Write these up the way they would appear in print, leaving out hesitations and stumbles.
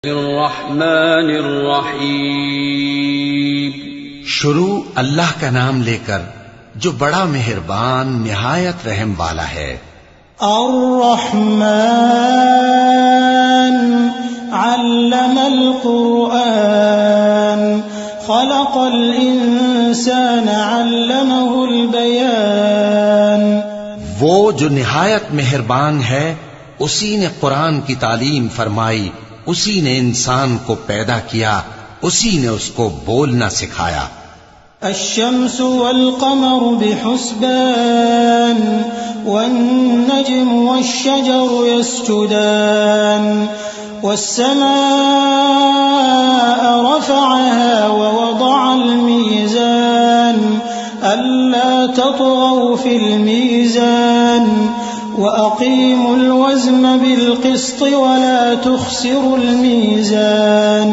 الرحمن الرحیم، شروع اللہ کا نام لے کر جو بڑا مہربان نہایت رحم والا ہے۔ الرحمن علم القرآن خلق الانسان علمه البیان۔ وہ جو نہایت مہربان ہے اسی نے قرآن کی تعلیم فرمائی، اسی نے انسان کو پیدا کیا، اسی نے اس کو بولنا سکھایا۔ الشمس والقمر بحسبان والنجم والشجر يسجدان والسماء رفعها ووضع الميزان ألا تطغوا في الميزان وأقيموا الوزن بالقسط ولا تخسروا الميزان۔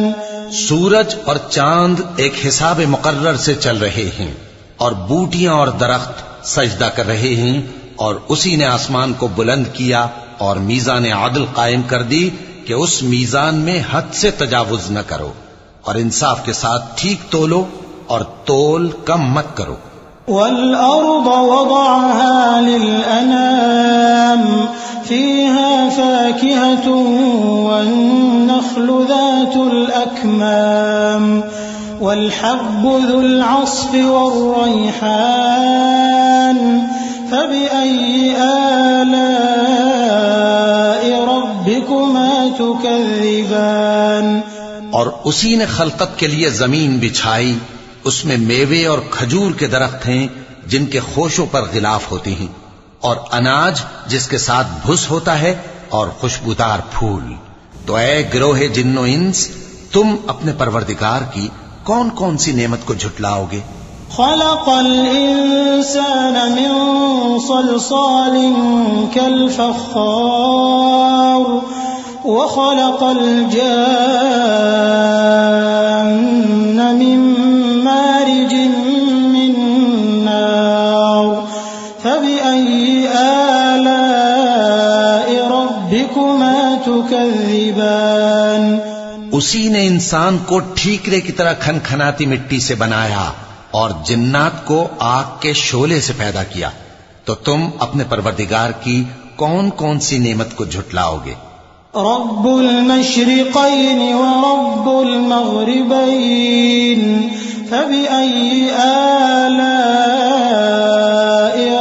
سورج اور چاند ایک حساب مقرر سے چل رہے ہیں، اور بوٹیاں اور درخت سجدہ کر رہے ہیں، اور اسی نے آسمان کو بلند کیا اور میزان عدل قائم کر دی کہ اس میزان میں حد سے تجاوز نہ کرو، اور انصاف کے ساتھ ٹھیک تولو اور تول کم مت کرو۔ والأرض وضعها للأنام فيها فاكهة والنخل ذات الأكمام والحب ذو العصف والريحان فبأي آلاء ربكما تكذبان۔ اور اسی نے خلقت کے لیے زمین بچھائی، اس میں میوے اور کھجور کے درخت ہیں جن کے خوشوں پر غلاف ہوتے ہیں، اور اناج جس کے ساتھ بھس ہوتا ہے، اور خوشبودار پھول۔ تو اے گروہ جن و انس، تم اپنے پروردگار کی کون کون سی نعمت کو جھٹلاؤ گے؟ خلق الانسان من صلصال كالفخار وخلق الجان من مارج من نار فبأي آلاء ربكما تكذبان۔ اسی نے انسان کو ٹھیکرے کی طرح کھنکھناتی مٹی سے بنایا اور جنات کو آگ کے شعلے سے پیدا کیا، تو تم اپنے پروردگار کی کون کون سی نعمت کو جھٹلاؤ گے؟ رب المشرقين ورب المغربين فبأي آلاء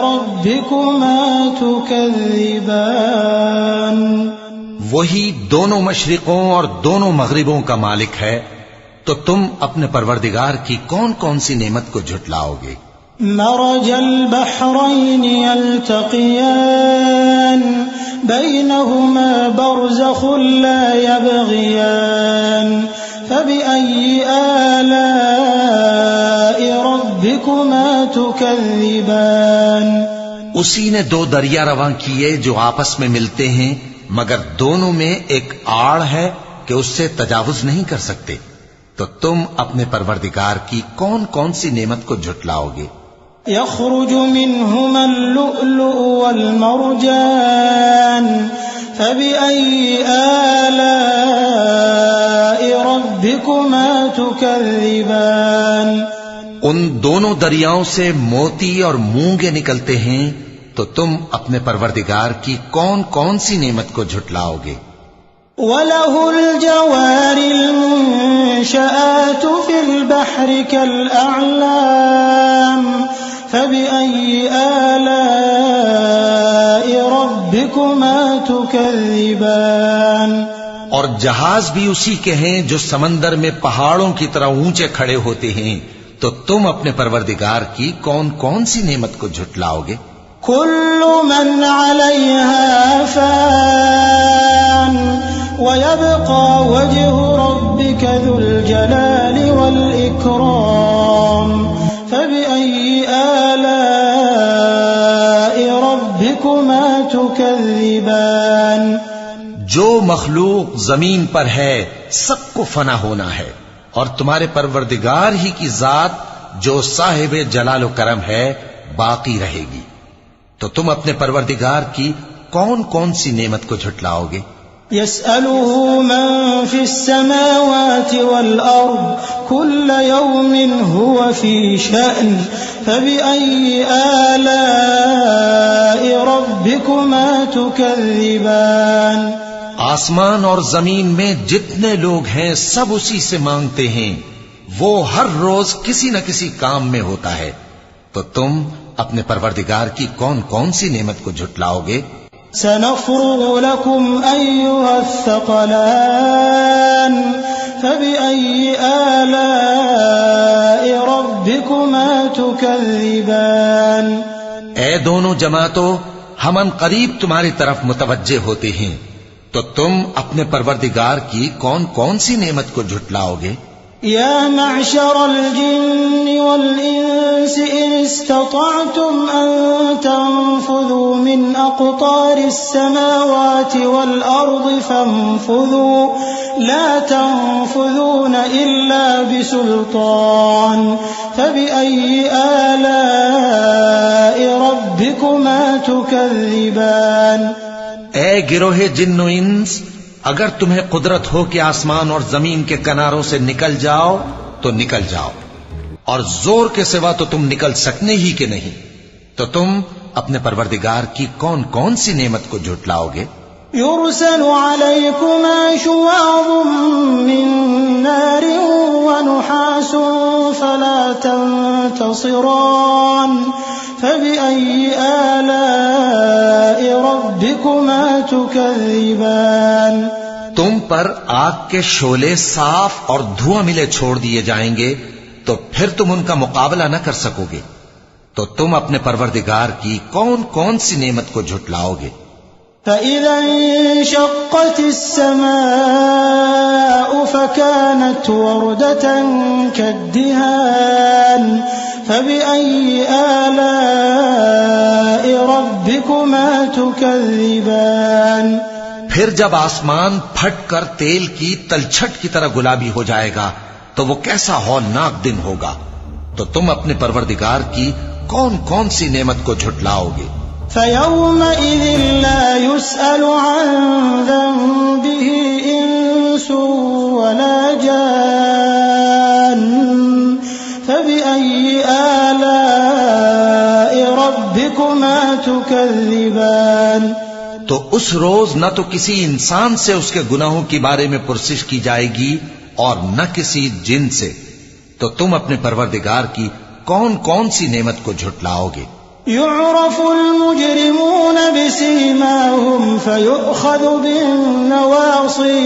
ربكما تكذبان۔ وہی دونوں مشرقوں اور دونوں مغربوں کا مالک ہے، تو تم اپنے پروردگار کی کون کون سی نعمت کو جھٹلاؤ گے؟ مرج البحرين يلتقيان بينهما برزخ لا يبغيان فبأي آلاء ربكما تكذبان۔ اسی نے دو دریا رواں کیے جو آپس میں ملتے ہیں، مگر دونوں میں ایک آڑ ہے کہ اس سے تجاوز نہیں کر سکتے، تو تم اپنے پروردگار کی کون کون سی نعمت کو جھٹلاؤ گے؟ يخرج منهما اللؤلؤ والمرجان فبأي آلاء ربكما تكذبان۔ ان دونوں دریاؤں سے موتی اور مونگے نکلتے ہیں، تو تم اپنے پروردگار کی کون کون سی نعمت کو جھٹلاؤ گے؟ وَلَهُ الْجَوَارِ الْمُنشَآتُ فِي الْبَحْرِ كَالْأَعْلَامِ فَبِأَيِّ آلَاءِ رَبِّكُمَا تُكَذِّبَانِ۔ اور جہاز بھی اسی کے ہیں جو سمندر میں پہاڑوں کی طرح اونچے کھڑے ہوتے ہیں، تو تم اپنے پروردگار کی کون کون سی نعمت کو جھٹلاؤ گے؟ كل من عليها فان ويبقى وجه ربك ذو الجلال والإكرام فبأي آلاء ربكما تكذبان۔ جو مخلوق زمین پر ہے سب کو فنا ہونا ہے، اور تمہارے پروردگار ہی کی ذات جو صاحب جلال و کرم ہے باقی رہے گی، تو تم اپنے پروردگار کی کون کون سی نعمت کو جھٹلاؤ گے؟ يسأله من في السماوات والأرض كل يوم هو في شأن فبأي آلاء ربكما تكذبان. آسمان اور زمین میں جتنے لوگ ہیں سب اسی سے مانگتے ہیں، وہ ہر روز کسی نہ کسی کام میں ہوتا ہے، تو تم اپنے پروردگار کی کون کون سی نعمت کو جھٹلاؤ گے؟ سنفرغ لكم أيها الثقلان فبأي آلاء ربكما تكذبان. اے دونوں جماعتوں، ہم ان قریب تمہاری طرف متوجہ ہوتے ہیں، تو تم اپنے پروردگار کی کون کون سی نعمت کو جھٹلاؤ گے؟ يا معشر الجن والإنس إن استطعتم أن تنفذوا من أقطار السماوات والأرض فانفذوا لا تنفذون إلا بسلطان فبأي آلاء ربكما تكذبان. اے گروہ جن و انس، اگر تمہیں قدرت ہو کہ آسمان اور زمین کے کناروں سے نکل جاؤ تو نکل جاؤ، اور زور کے سوا تو تم نکل سکنے ہی کہ نہیں، تو تم اپنے پروردگار کی کون کون سی نعمت کو جھٹلاؤ گے؟ يرسل عليكما شواظ من نار ونحاس فلا تنتصران فبأي آلاء ربكما تكذبان. تم پر آگ کے شعلے صاف اور دھواں ملے چھوڑ دیے جائیں گے، تو پھر تم ان کا مقابلہ نہ کر سکو گے، تو تم اپنے پروردگار کی کون کون سی نعمت کو جھٹلاؤ گے؟ فإذا انشقت السماء فكانت وردة كالدهان فبأي آلاء ربكما تكذبان. پھر جب آسمان پھٹ کر تیل کی تلچھٹ کی طرح گلابی ہو جائے گا تو وہ کیسا ہولناک دن ہوگا، تو تم اپنے پروردگار کی کون کون سی نعمت کو جھٹلاؤ گے؟ فيومئذ لا يسأل عن ذنبه إنس ولا جان فبأي آلاء ربكما تكذبان. تو اس روز نہ تو کسی انسان سے اس کے گناہوں کے بارے میں پرسش کی جائے گی اور نہ کسی جن سے، تو تم اپنے پروردگار کی کون کون سی نعمت کو جھٹلاؤ گے؟ يعرف المجرمون بسيماهم فيؤخذ بالنواصي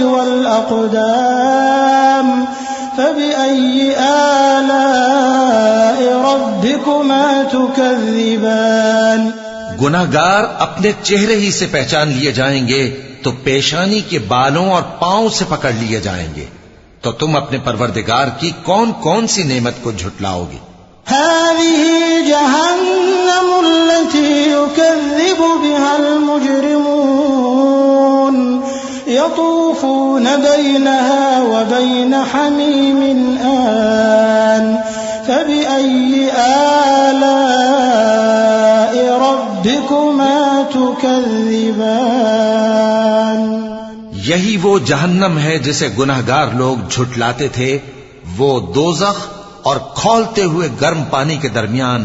والأقدام فبأي آلاء ربكما تكذبان. گناہگار اپنے چہرے ہی سے پہچان لیے جائیں گے تو پیشانی کے بالوں اور پاؤں سے پکڑ لیے جائیں گے، تو تم اپنے پروردگار کی کون کون سی نعمت کو جھٹلاؤ گے؟ هذه جهنم التي يكذب بها المجرمون يطوفون بينها وبين حميم آن فبأي آلاء ربكما تكذبان. یہی وہ جہنم ہے جسے گناہگار لوگ جھٹلاتے تھے، وہ دوزخ اور کھولتے ہوئے گرم پانی کے درمیان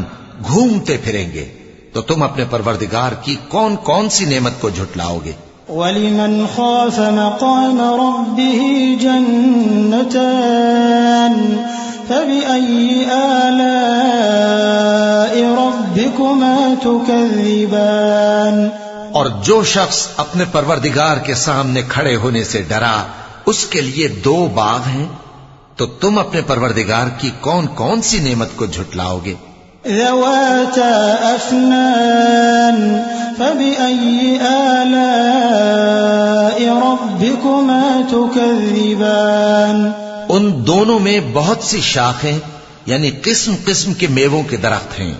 گھومتے پھریں گے، تو تم اپنے پروردگار کی کون کون سی نعمت کو جھٹلاؤ گے؟ وَلِمَنْ خَافَ مَقَامَ رَبِّهِ جَنَّتَانِ فَبِأَيِّ آلَاءِ رَبِّكُمَا تُكَذِّبَانِ. اور جو شخص اپنے پروردگار کے سامنے کھڑے ہونے سے ڈرا، اس کے لیے دو باغ ہیں، تو تم اپنے پروردگار کی کون کون سی نعمت کو جھٹلاؤ گے؟ ذواتا افنان فبأي آلاء ربكما تكذبان. ان دونوں میں بہت سی شاخیں یعنی قسم قسم کے میووں کے درخت ہیں،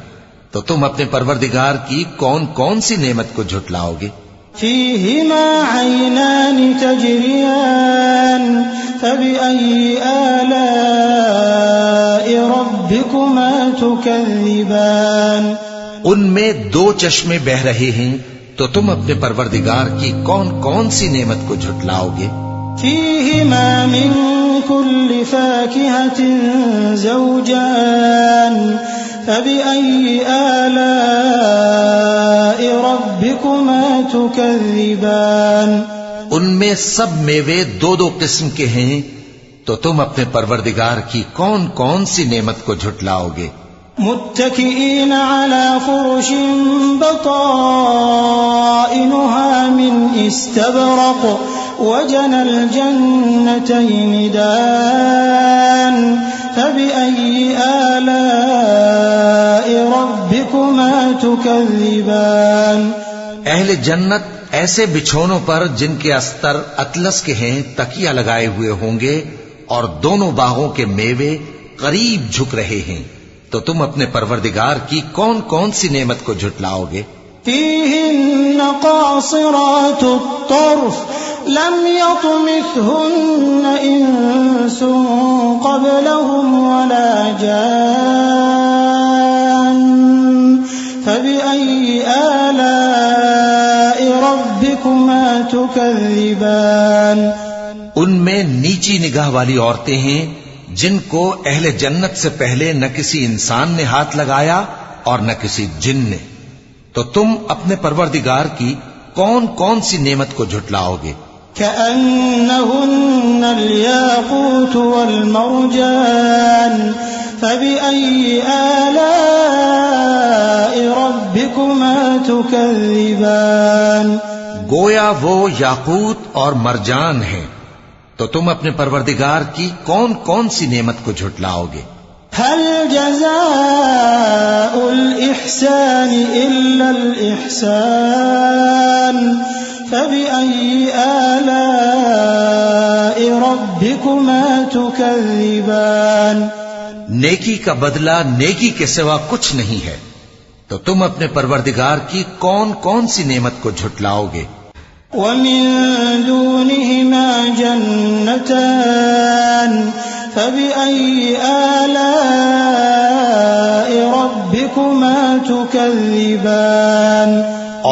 تو تم اپنے پروردگار کی کون کون سی نعمت کو جھٹلاؤ گے؟ فيهما عينان تجريان فبأي آلاء ربكما تكذبان. ان میں دو چشمے بہ رہے ہیں، تو تم اپنے پروردگار کی کون کون سی نعمت کو جھٹلاؤ گے؟ فيهما من كل فاكهة زوجان فبأي آلاء ربكما تكذبان ان میں سب میوے دو دو قسم کے ہیں، تو تم اپنے پروردگار کی کون کون سی نعمت کو جھٹلاؤ گے؟ متكئين على فرش بطائنها من استبرق وجنى الجنتين دان فبأي آلاء ربكما تكذبان اہل جنت ایسے بچھونوں پر جن کے استر اطلس کے ہیں تکیہ لگائے ہوئے ہوں گے، اور دونوں باغوں کے میوے قریب جھک رہے ہیں، تو تم اپنے پروردگار کی کون کون سی نعمت کو جھٹلاؤ گے؟ فيهن قاصرات الطرف لم يطمثهن إنس قبلهم ولا جان فبأي آلاء ربكما تكذبان ان میں نیچی نگاہ والی عورتیں ہیں جن کو اہل جنت سے پہلے نہ کسی انسان نے ہاتھ لگایا اور نہ کسی جن نے، تو تم اپنے پروردگار کی کون کون سی نعمت کو جھٹلاؤ گے؟ كأنهن الياقوت والمرجان فبأي آلاء ربكما تكذبان گویا وہ یاقوت اور مرجان ہیں، تو تم اپنے پروردگار کی کون کون سی نعمت کو جھٹلاؤ گے؟ هل جزاء الإحسان إلا الإحسان فبأي آلاء ربكما تكذبان نیکی کا بدلہ نیکی کے سوا کچھ نہیں ہے، تو تم اپنے پروردگار کی کون کون سی نعمت کو جھٹلاؤ گے؟ ومن دونهما جنتان فبأي آلاء ربكما تكذبان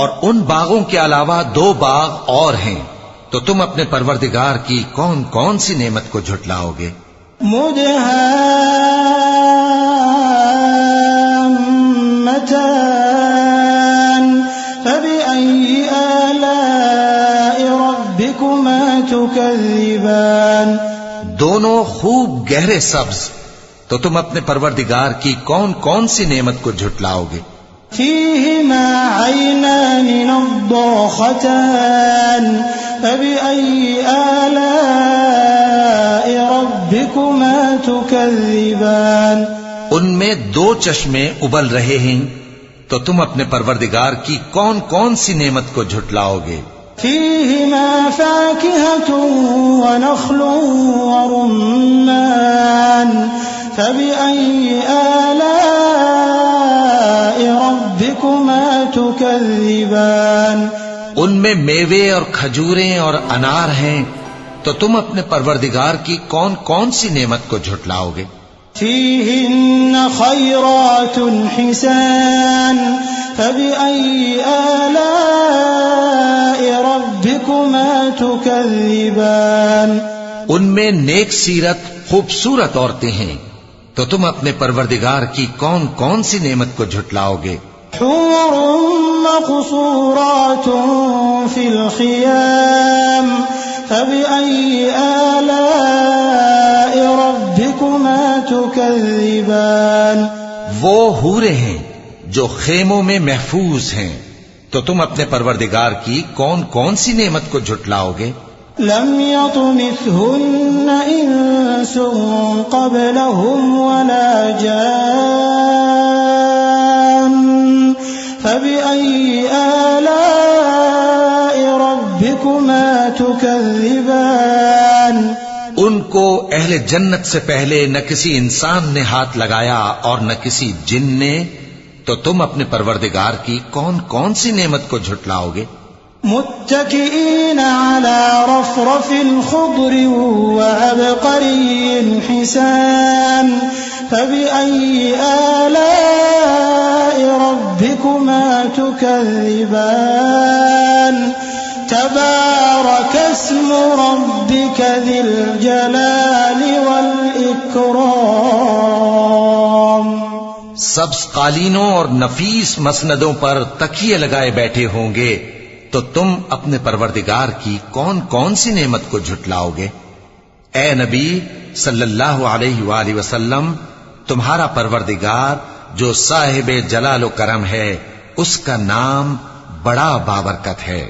اور ان باغوں کے علاوہ دو باغ اور ہیں، تو تم اپنے پروردگار کی کون کون سی نعمت کو جھٹلاؤ گے؟ مدهامتان فبأي آلاء ربكما تكذبان دونوں خوب گہرے سبز، تو تم اپنے پروردگار کی کون کون سی نعمت کو جھٹلاؤ گے؟ فيهما عينان نضاختان فبأي آلاء ربكما تكذبان ان میں دو چشمے ابل رہے ہیں، تو تم اپنے پروردگار کی کون کون سی نعمت کو جھٹلاؤ گے؟ فيهما فاكهة ونخل ورمان فبأي آلاء ربكما تكذبان ان میں میوے اور کھجوریں اور انار ہیں، تو تم اپنے پروردگار کی کون کون سی نعمت کو جھٹلاؤ گے؟ فيهن خيرات حسان فبأي آلاء ربكما تكذبان ان میں نیک سیرت خوبصورت عورتیں ہیں، تو تم اپنے پروردگار کی کون کون سی نعمت کو جھٹلاؤ گے؟ حور مقصورات في الخيام فبأي آلاء ربكما تكذبان وہ حوریں ہیں جو خیموں میں محفوظ ہیں، تو تم اپنے پروردگار کی کون کون سی نعمت کو جھٹلاؤ گے؟ لم يطمثهن إنس قبلهم ولا جان فبأي آلاء ربكما تكذبان ان کو اہل جنت سے پہلے نہ کسی انسان نے ہاتھ لگایا اور نہ کسی جن نے، تو تم اپنے پروردگار کی کون کون سی نعمت کو جھٹلاؤ گے؟ متكئين على رفرف خضر وعبقري حسان فبأي آلاء ربكما تكذبان تبارك اسم ربك ذي الجلال والإكرام. سبز قالینوں اور نفیس مسندوں پر تکیے لگائے بیٹھے ہوں گے تو تم اپنے پروردگار کی کون کون سی نعمت کو جھٹلاؤ گے؟ اے نبی صلی اللہ علیہ وآلہ وسلم، تمہارا پروردگار جو صاحب جلال و کرم ہے، اس کا نام بڑا بابرکت ہے.